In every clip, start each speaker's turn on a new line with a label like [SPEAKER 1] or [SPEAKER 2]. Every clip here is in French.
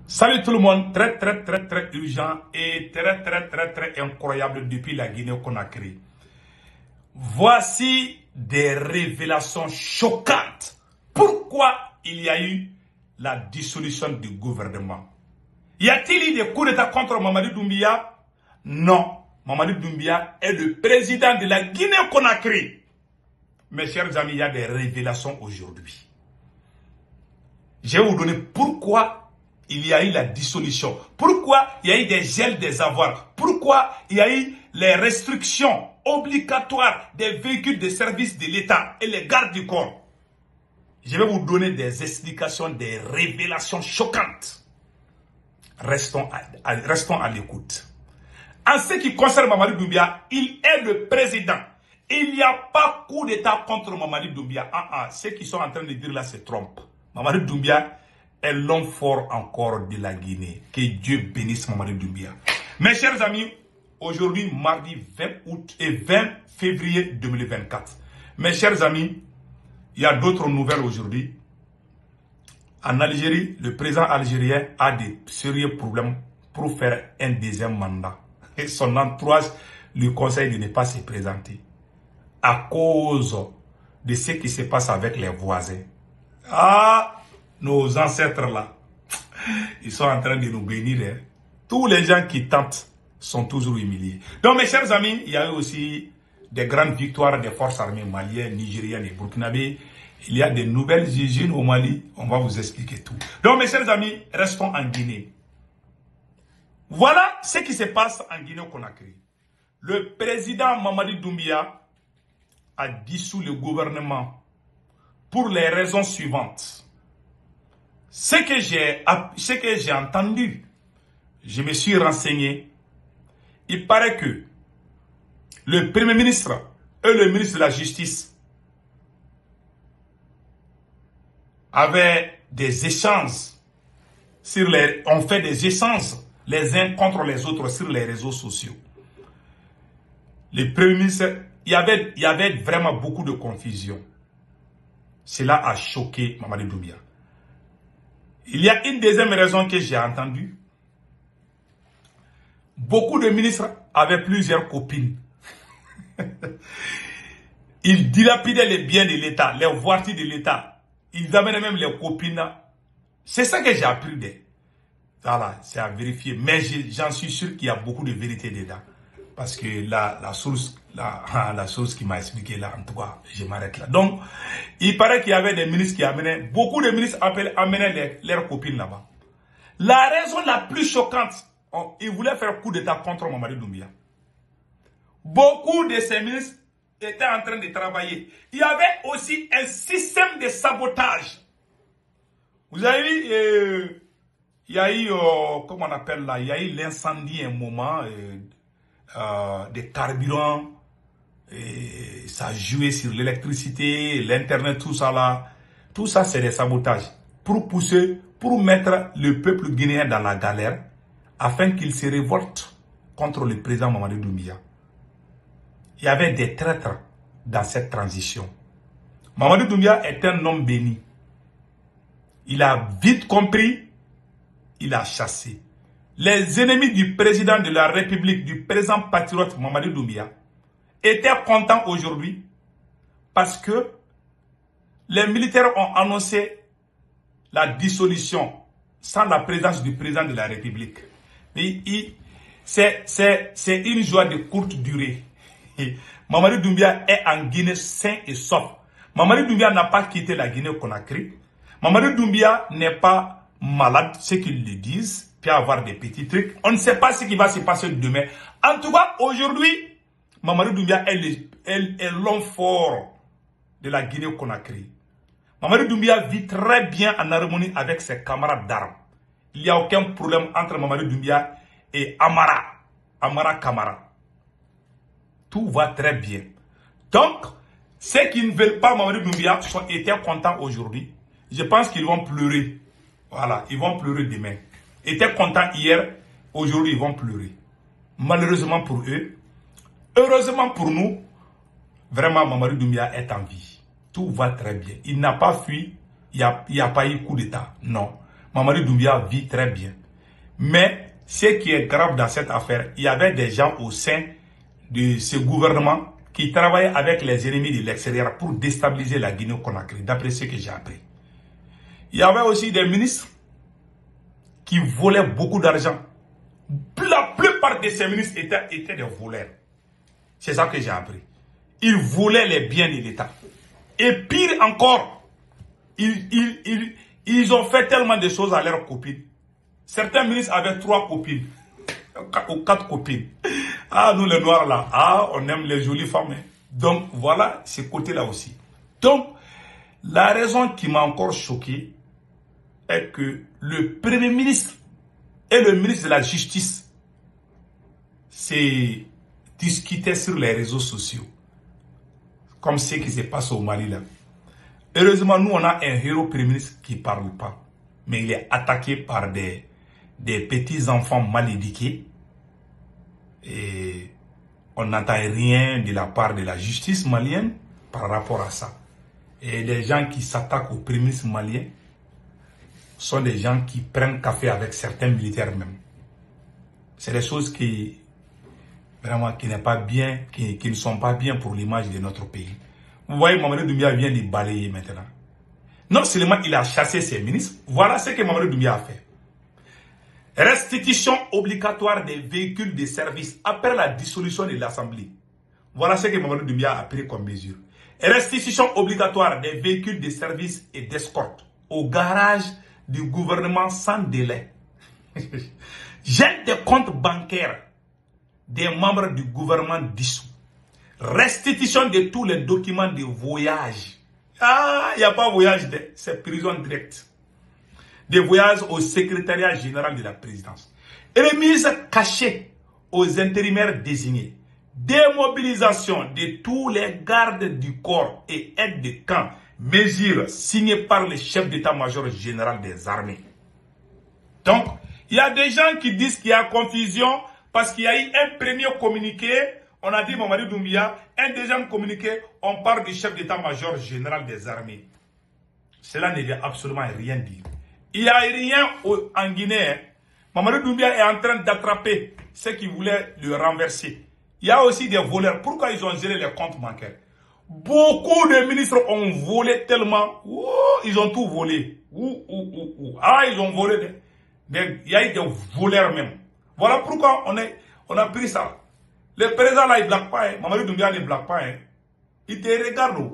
[SPEAKER 1] Salut tout le monde, très urgent et très incroyable depuis la Guinée-Conakry. Voici des révélations choquantes. Pourquoi il y a eu la dissolution du gouvernement? Y a-t-il eu des coups d'État contre Mamadi Doumbia? Non. Mamadi Doumbia est le président de la Guinée-Conakry. Mes chers amis, il y a des révélations aujourd'hui. Je vais vous donner pourquoi il y a eu la dissolution. Pourquoi il y a eu des gels des avoirs. Pourquoi il y a eu les restrictions obligatoires des véhicules de service de l'État et les gardes du corps. Je vais vous donner des explications, des révélations choquantes. Restons à l'écoute. En ce qui concerne Mamadi Doumbia, il est le président. Il n'y a pas coup d'État contre Mamadi Doumbia. Ceux qui sont en train de dire là se trompent. Mamadi Doumbia est l'homme fort encore de la Guinée. Que Dieu bénisse Mamadi Doumbia. Mes chers amis, aujourd'hui, mardi 20 août et 20 février 2024. Mes chers amis, il y a d'autres nouvelles aujourd'hui. En Algérie, le président algérien a des sérieux problèmes pour faire un deuxième mandat. Et son entourage lui conseille de ne pas se présenter à cause de ce qui se passe avec les voisins. Nos ancêtres là, ils sont en train de nous bénir. Hein. Tous les gens qui tentent sont toujours humiliés. Donc mes chers amis, il y a eu aussi des grandes victoires des forces armées maliennes, nigériennes et burkinabées. Il y a des nouvelles usines au Mali. On va vous expliquer tout. Donc mes chers amis, restons en Guinée. Voilà ce qui se passe en Guinée-Conakry. Le président Mamadi Doumbia a dissous le gouvernement pour les raisons suivantes. Ce que j'ai entendu, je me suis renseigné. Il paraît que le Premier ministre et le ministre de la Justice avaient des échanges on fait des échanges les uns contre les autres sur les réseaux sociaux. Le Premier ministre, il y avait vraiment beaucoup de confusion. Cela a choqué Mamadi Doumbia. Il y a une deuxième raison que j'ai entendue. Beaucoup de ministres avaient plusieurs copines. Ils dilapidaient les biens de l'État, les voitures de l'État. Ils amenaient même les copines. C'est ça que j'ai appris. Voilà, c'est à vérifier. Mais j'en suis sûr qu'il y a beaucoup de vérité dedans. Parce que la source qui m'a expliqué là, en tout cas, je m'arrête là. Donc, il paraît qu'il y avait des ministres qui amenaient, beaucoup de ministres amenaient leurs copines là-bas. La raison la plus choquante, ils voulaient faire coup d'État contre Mamadi Doumbia. Beaucoup de ces ministres étaient en train de travailler. Il y avait aussi un système de sabotage. Vous avez vu, il y a eu, comment on appelle là, il y a eu l'incendie un moment, des carburants, et ça jouait sur l'électricité, l'internet, tout ça là. Tout ça c'est des sabotages pour mettre le peuple guinéen dans la galère afin qu'il se révolte contre le président Mamadi Doumbia. Il y avait des traîtres dans cette transition. Mamadi Doumbia est un homme béni. Il a vite compris, il a chassé. Les ennemis du président de la République, du président patriote Mamadi Doumbia, étaient contents aujourd'hui parce que les militaires ont annoncé la dissolution sans la présence du président de la République. C'est une joie de courte durée. Mamadi Doumbia est en Guinée sain et sauf. Mamadi Doumbia n'a pas quitté la Guinée-Conakry. Mamadi Doumbia n'est pas malade, ceux qui le disent, puis avoir des petits trucs. On ne sait pas ce qui va se passer demain. En tout cas, aujourd'hui, Mamadi Doumbia est l'homme fort de la Guinée-Conakry. Mamadi Doumbia vit très bien en harmonie avec ses camarades d'armes. Il n'y a aucun problème entre Mamadi Doumbia et Amara Kamara. Tout va très bien. Donc, ceux qui ne veulent pas Mamadi Doumbia étaient contents aujourd'hui. Je pense qu'ils vont pleurer. Voilà, ils vont pleurer demain. Ils étaient contents hier, aujourd'hui ils vont pleurer. Malheureusement pour eux, heureusement pour nous, vraiment Mamadi Doumbia est en vie. Tout va très bien. Il n'a pas fui, il n'y a pas eu coup d'État. Non. Mamadou Doumbia vit très bien. Mais ce qui est grave dans cette affaire, il y avait des gens au sein de ce gouvernement qui travaillaient avec les ennemis de l'extérieur pour déstabiliser la Guinée-Conakry, d'après ce que j'ai appris. Il y avait aussi des ministres qui volaient beaucoup d'argent. La plupart de ces ministres étaient des voleurs. C'est ça que j'ai appris. Ils volaient les biens de l'État. Et pire encore, ils ont fait tellement de choses à leurs copines. Certains ministres avaient 3 copines. Ou 4 copines. Ah, nous les noirs là, ah, on aime les jolies femmes. Hein. Donc voilà, ce côté-là aussi. Donc, la raison qui m'a encore choqué est que le Premier ministre et le ministre de la Justice se discutaient sur les réseaux sociaux. Comme ce qui se passe au Mali là. Heureusement, nous on a un héros Premier ministre qui ne parle pas. Mais il est attaqué par des petits enfants mal éduqués. Et on n'entend rien de la part de la justice malienne par rapport à ça. Et les gens qui s'attaquent au Premier ministre malien sont des gens qui prennent café avec certains militaires même. C'est des choses qui vraiment qui n'est pas bien, qui ne sont pas bien pour l'image de notre pays. Vous voyez, Mamadou Doumbia vient de balayer maintenant. Non seulement il a chassé ses ministres, voilà ce que Mamadou Doumbia a fait. Restitution obligatoire des véhicules de service après la dissolution de l'Assemblée. Voilà ce que Mamadou Doumbia a pris comme mesure. Restitution obligatoire des véhicules de service et d'escorte au garage du gouvernement sans délai. Gel des comptes bancaires des membres du gouvernement dissous. Restitution de tous les documents de voyage. Ah, il n'y a pas voyage, c'est prison directe. Des voyages au secrétariat général de la présidence. Remise cachée aux intérimaires désignés. Démobilisation de tous les gardes du corps et aides de camp. Mesures signées par le chef d'état-major général des armées. Donc, il y a des gens qui disent qu'il y a confusion parce qu'il y a eu un premier communiqué, on a dit Mamadou Doumbia, un deuxième communiqué, on parle du chef d'état-major général des armées. Cela ne veut absolument rien dire. Il n'y a rien en Guinée. Mamadou Doumbia est en train d'attraper ceux qui voulaient le renverser. Il y a aussi des voleurs. Pourquoi ils ont géré les comptes bancaires? Beaucoup de ministres ont volé tellement. Ils ont tout volé. Ah, ils ont volé. Il y a eu des voleurs même. Voilà pourquoi on a pris ça. Le président là, il ne blague pas. Hein. Mamadou Doumbia ne blague pas. Hein. Il te regarde.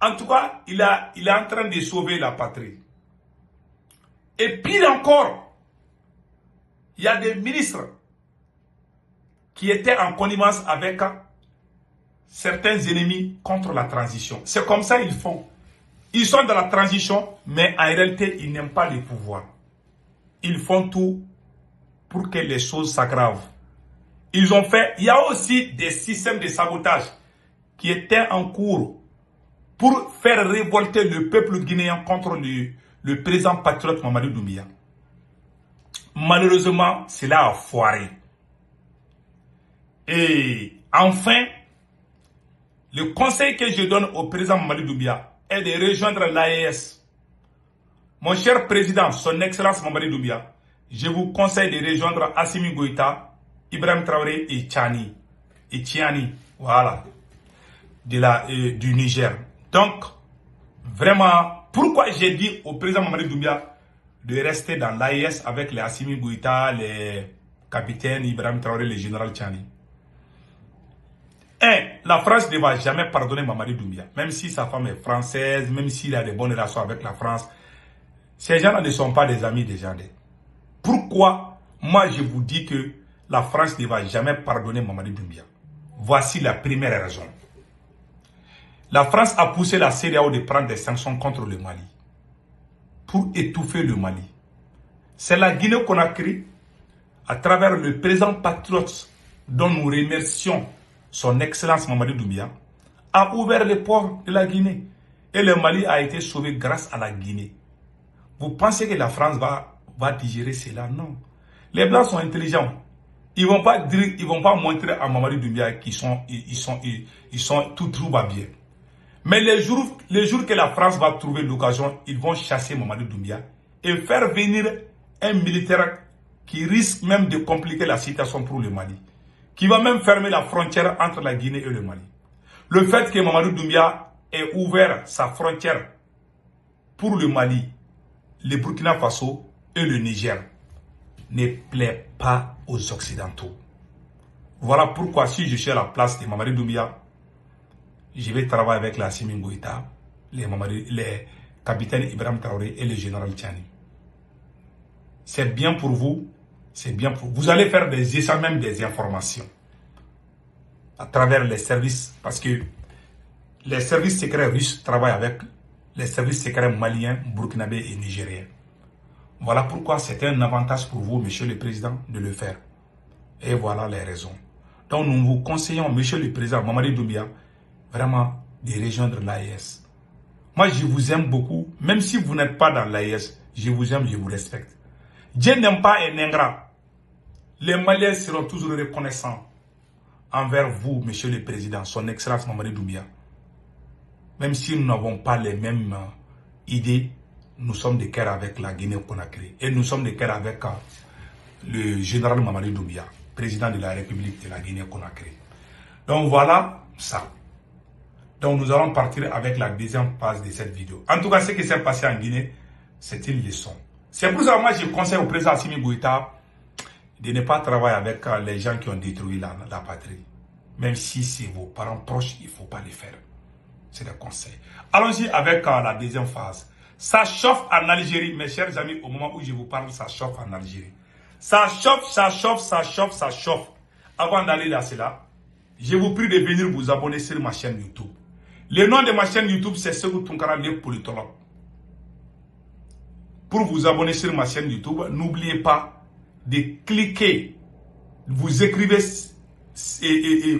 [SPEAKER 1] En tout cas, il est en train de sauver la patrie. Et pire encore, il y a des ministres qui étaient en connivence avec certains ennemis contre la transition. C'est comme ça qu'ils font. Ils sont dans la transition, mais en réalité, ils n'aiment pas le pouvoir. Ils font tout pour que les choses s'aggravent. Il y a aussi des systèmes de sabotage qui étaient en cours pour faire révolter le peuple guinéen contre le président patriote Mamadou Doumbia. Malheureusement, cela a foiré. Et enfin, le conseil que je donne au président Mamadou Doumbia est de rejoindre l'AES. Mon cher président, son excellence Mamadou Doumbia, je vous conseille de rejoindre Assimi Goïta, Ibrahim Traoré et Tiani, voilà, du Niger. Donc, vraiment, pourquoi j'ai dit au président Mamadou Doumbia de rester dans l'AES avec les Assimi Goïta, les capitaines Ibrahim Traoré, le général Tiani? La France ne va jamais pardonner Mamadou Doumbia, même si sa femme est française, même s'il a de bonnes relations avec la France. Ces gens-là ne sont pas des amis des gens. Pourquoi moi je vous dis que la France ne va jamais pardonner Mamadou Doumbia? Voici la première raison. La France a poussé la CEDEAO de prendre des sanctions contre le Mali pour étouffer le Mali. C'est la Guinée-Conakry, à travers le président patriote dont nous remercions son excellence Mamadou Doumbia, a ouvert les ports de la Guinée. Et le Mali a été sauvé grâce à la Guinée. Vous pensez que la France va digérer cela? Non. Les Blancs sont intelligents. Ils vont pas montrer à Mamadou Doumbia qu'ils sont tout va bien. Mais les jours que la France va trouver l'occasion, ils vont chasser Mamadou Doumbia et faire venir un militaire qui risque même de compliquer la situation pour le Mali, qui va même fermer la frontière entre la Guinée et le Mali. Le fait que Mamadou Doumbia ait ouvert sa frontière pour le Mali, le Burkina Faso et le Niger ne plaît pas aux Occidentaux. Voilà pourquoi si je suis à la place de Mamadou Doumbia, je vais travailler avec la Assimi Goïta, les capitaines Ibrahim Traoré et le général Tchani. C'est bien pour vous, c'est bien pour vous. Vous allez faire des échanges, même des informations à travers les services, parce que les services secrets russes travaillent avec les services secrets maliens, burkinabés et nigériens. Voilà pourquoi c'est un avantage pour vous, Monsieur le Président, de le faire. Et voilà les raisons. Donc nous vous conseillons, Monsieur le Président Mamadou Doumbia, vraiment de rejoindre l'AES. Moi, je vous aime beaucoup. Même si vous n'êtes pas dans l'AES, je vous aime, je vous respecte. Dieu n'aime pas un ingrat. Les Maliens seront toujours reconnaissants envers vous, Monsieur le Président, son Excellence Mamadou Doumbia. Même si nous n'avons pas les mêmes idées, nous sommes de cœur avec la Guinée-Conakry. Et nous sommes de cœur avec le général Mamadou Doumbia, président de la République de la Guinée-Conakry. Donc voilà ça. Donc nous allons partir avec la deuxième phase de cette vidéo. En tout cas, ce qui s'est passé en Guinée, c'est une leçon. C'est pour ça que moi je conseille au président Assimi Goïta de ne pas travailler avec les gens qui ont détruit la patrie. Même si c'est vos parents proches, il ne faut pas les faire. C'est le conseil. Allons-y avec la deuxième phase. Ça chauffe en Algérie, mes chers amis, au moment où je vous parle, ça chauffe en Algérie. Ça chauffe, ça chauffe, ça chauffe, ça chauffe. Avant d'aller là, cela, je vous prie de venir vous abonner sur ma chaîne YouTube. Le nom de ma chaîne YouTube, c'est Segou Tunkara, le politologue. Pour vous abonner sur ma chaîne YouTube, n'oubliez pas de cliquer. Vous écrivez,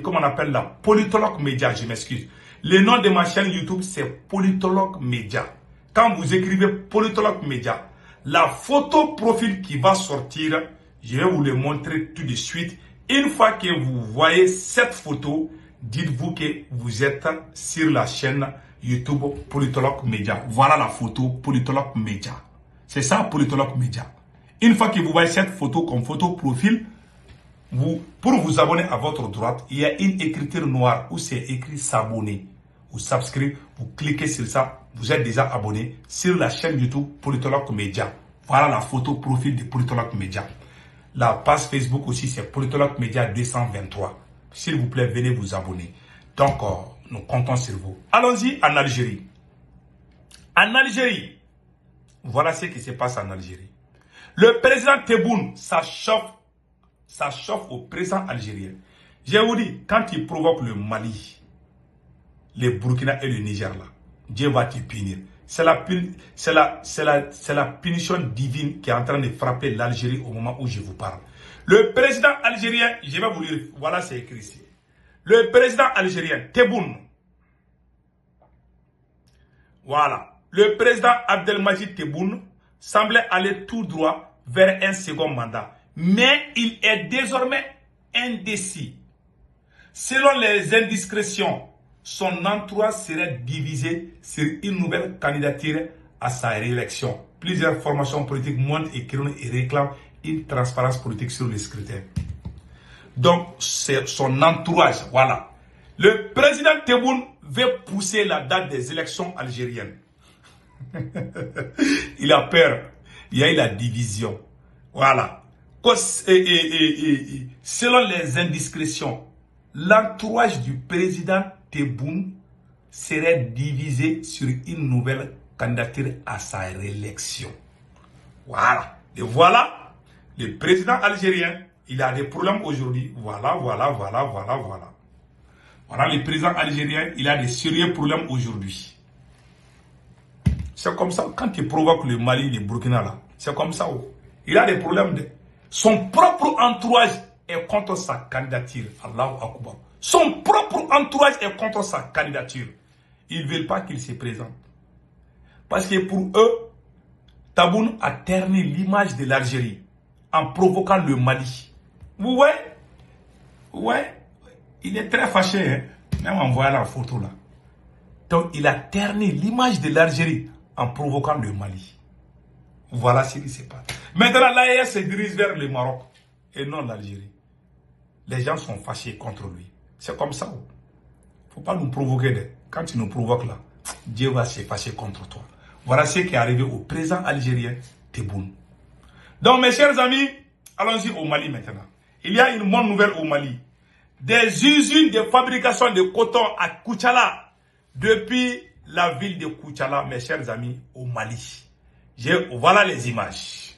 [SPEAKER 1] comment on appelle là, Politologue Média, je m'excuse. Le nom de ma chaîne YouTube, c'est Politologue Média. Quand vous écrivez Politologue Média, la photo profil qui va sortir, je vais vous le montrer tout de suite. Une fois que vous voyez cette photo, dites-vous que vous êtes sur la chaîne YouTube Politologue Média. Voilà la photo Politologue Média. C'est ça Politologue Média. Une fois que vous voyez cette photo comme photo profil, pour vous abonner à votre droite, il y a une écriture noire où c'est écrit s'abonner ou subscrire. Vous cliquez sur ça, vous êtes déjà abonné sur la chaîne YouTube Politologue Média. Voilà la photo profil de Politologue Média. La page Facebook aussi, c'est Politologue Média 223. S'il vous plaît, venez vous abonner. Donc, nous comptons sur vous. Allons-y en Algérie. En Algérie, voilà ce qui se passe en Algérie. Le président Tebboune, ça chauffe au président algérien. Je vous dis, quand il provoque le Mali, le Burkina et le Niger là, Dieu va te punir. C'est la punition divine qui est en train de frapper l'Algérie au moment où je vous parle. Le président algérien, je vais vous lire, voilà c'est écrit ici. Le président algérien, Tebboune, voilà, le président Abdelmajid Tebboune semblait aller tout droit vers un second mandat. Mais il est désormais indécis. Selon les indiscrétions, son entourage serait divisé sur une nouvelle candidature à sa réélection. Plusieurs formations politiques montent et réclament une transparence politique sur les scrutins. Donc, c'est son entourage, voilà. Le président Tebboune veut pousser la date des élections algériennes. Il a peur. Il y a eu la division. Voilà. Selon les indiscrétions, l'entourage du président Tebboune serait divisé sur une nouvelle candidature à sa réélection. Voilà. Et voilà, le président algérien, il a des problèmes aujourd'hui. Voilà. Voilà, le président algérien, il a des sérieux problèmes aujourd'hui. C'est comme ça, quand il provoque le Mali, le Burkina là, c'est comme ça. Il a des problèmes. Son propre entourage est contre sa candidature. Allahu Akbar. Son propre entourage est contre sa candidature. Ils ne veulent pas qu'il se présente. Parce que pour eux, Tebboune a terni l'image de l'Algérie en provoquant le Mali. Vous voyez? Ouais. Il est très fâché, hein? Même en voyant la photo là. Donc il a terni l'image de l'Algérie en provoquant le Mali. Voilà ce qui se passe. Maintenant, l'AES se dirige vers le Maroc et non l'Algérie. Les gens sont fâchés contre lui. C'est comme ça. Il ne faut pas nous provoquer. Quand tu nous provoques là, Dieu va se fâcher contre toi. Voilà ce qui est arrivé au président algérien Tebboune. Donc, mes chers amis, allons-y au Mali maintenant. Il y a une bonne nouvelle au Mali. Des usines de fabrication de coton à Koutchala, depuis la ville de Koutchala, mes chers amis, au Mali. Voilà les images.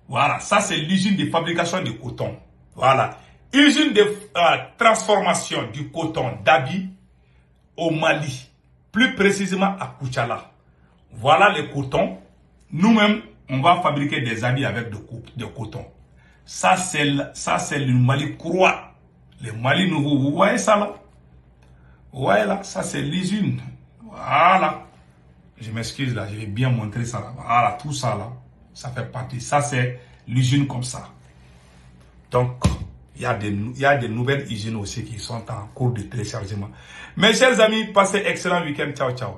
[SPEAKER 1] Voilà, ça c'est l'usine de fabrication de coton. Voilà. Usine de transformation du coton d'Abi au Mali. Plus précisément à Koutchala. Voilà le coton. Nous-mêmes, on va fabriquer des habits avec de coton. Ça c'est le Mali croix. Le Mali nouveau. Vous voyez ça là? Vous voyez là? Ça c'est l'usine. Voilà. Je m'excuse là, je vais bien montrer ça là. Voilà, tout ça là, ça fait partie. Ça c'est l'usine comme ça. Donc, il y a des nouvelles usines aussi qui sont en cours de téléchargement. Mes chers amis, passez excellent week-end. Ciao, ciao.